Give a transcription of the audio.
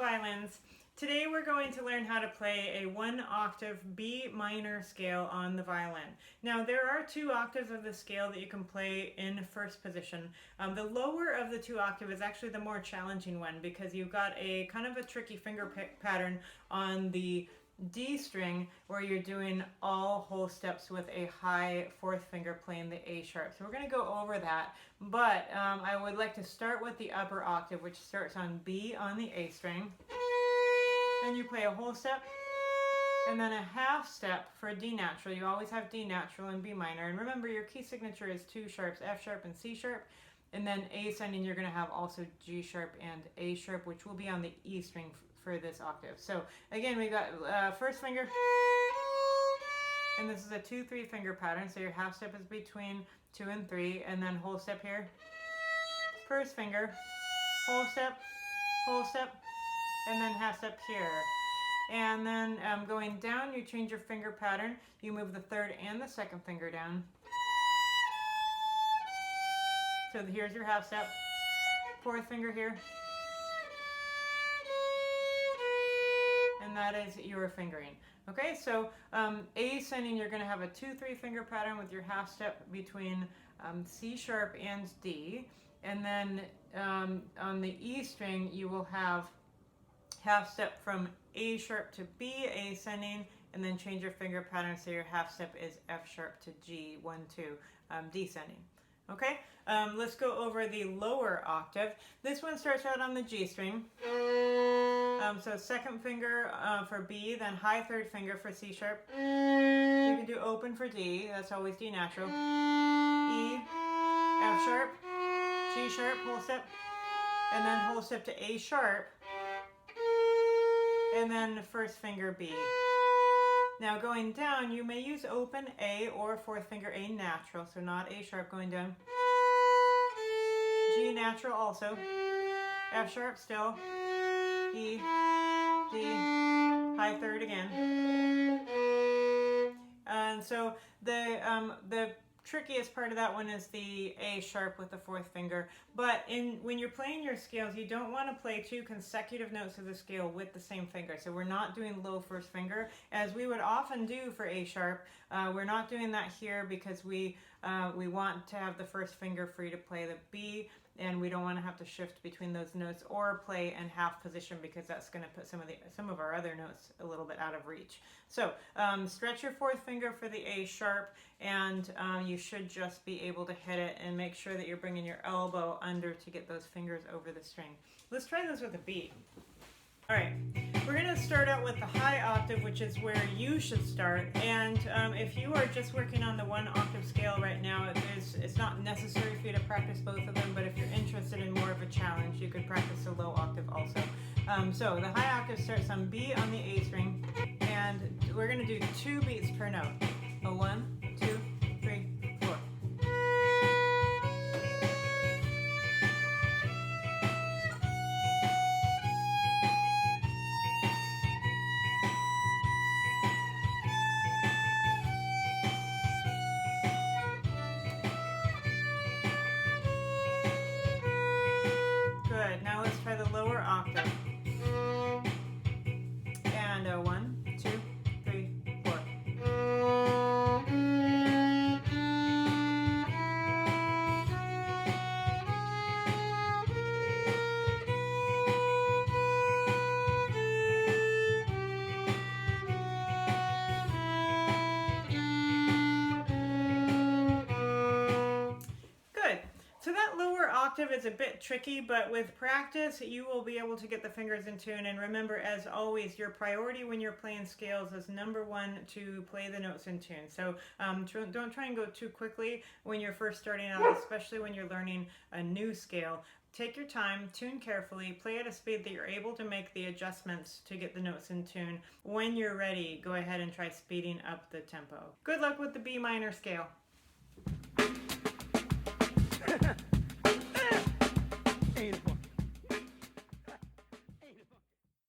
violins. Today we're going to learn how to play a 1-octave B minor scale on the violin. Now there are 2 octaves of the scale that you can play in first position. The lower of the 2 octave is actually the more challenging one because you've got a kind of a tricky finger pattern on the D string where you're doing all whole steps with a high 4th finger playing the A sharp. So we're going to go over that, but I would like to start with the upper octave, which starts on B on the A string. Then you play a whole step and then a half step for D natural. You always have D natural and B minor, and remember your key signature is 2 sharps, F sharp and C sharp, and then A ascending you're going to have also G sharp and A sharp, which will be on the E string for this octave. So again, we got first finger, and this is a 2-3 finger pattern, so your half step is between 2 and 3, and then whole step here, first finger, whole step, and then half step here. And then going down, you change your finger pattern, you move the 3rd and the 2nd finger down. So here's your half step, 4th finger here, and that is your fingering. Okay, so A ascending, you're going to have a 2-3 finger pattern with your half step between C sharp and D, and then on the E string you will have half step from A sharp to B, A ascending, and then change your finger pattern so your half step is F sharp to G, 1, 2, descending. Okay, let's go over the lower octave. This one starts out on the G string. So 2nd finger for B, then high 3rd finger for C sharp. You can do open for D, that's always D natural. E, F sharp, G sharp, whole step, and then whole step to A sharp, and then first finger B. Now going down, you may use open A or 4th finger A natural, so not A sharp going down. G natural also, F sharp still, E, D, high 3rd again. And so the trickiest part of that one is the A sharp with the 4th finger, but when you're playing your scales, you don't want to play 2 consecutive notes of the scale with the same finger. So we're not doing low first finger as we would often do for A sharp. We're not doing that here because we want to have the first finger free to play the B, and we don't want to have to shift between those notes or play in half position because that's going to put some of our other notes a little bit out of reach. So stretch your 4th finger for the A sharp, and you should just be able to hit it, and make sure that you're bringing your elbow under to get those fingers over the string. Let's try this with a B. All right, we're going to start out with the high octave, which is where you should start. And if you are just working on the 1-octave scale right now, it's not necessary for you to practice both of them, but if you're interested in more of a challenge, you could practice a low octave also. So the high octave starts on B on the A string, and we're going to do 2 beats per note. A 1, 2, 3, 4. Good. Now let's try the lower octave. And a 1, 2, 3, 4. Good. So that lower octave is a bit tricky, but with practice you will be able to get the fingers in tune. And remember, as always, your priority when you're playing scales is number 1 to play the notes in tune. So don't try and go too quickly when you're first starting out, especially when you're learning a new scale. Take your time, tune carefully, play at a speed that you're able to make the adjustments to get the notes in tune. When you're ready, go ahead and try speeding up the tempo. Good luck with the B minor scale. Beautiful.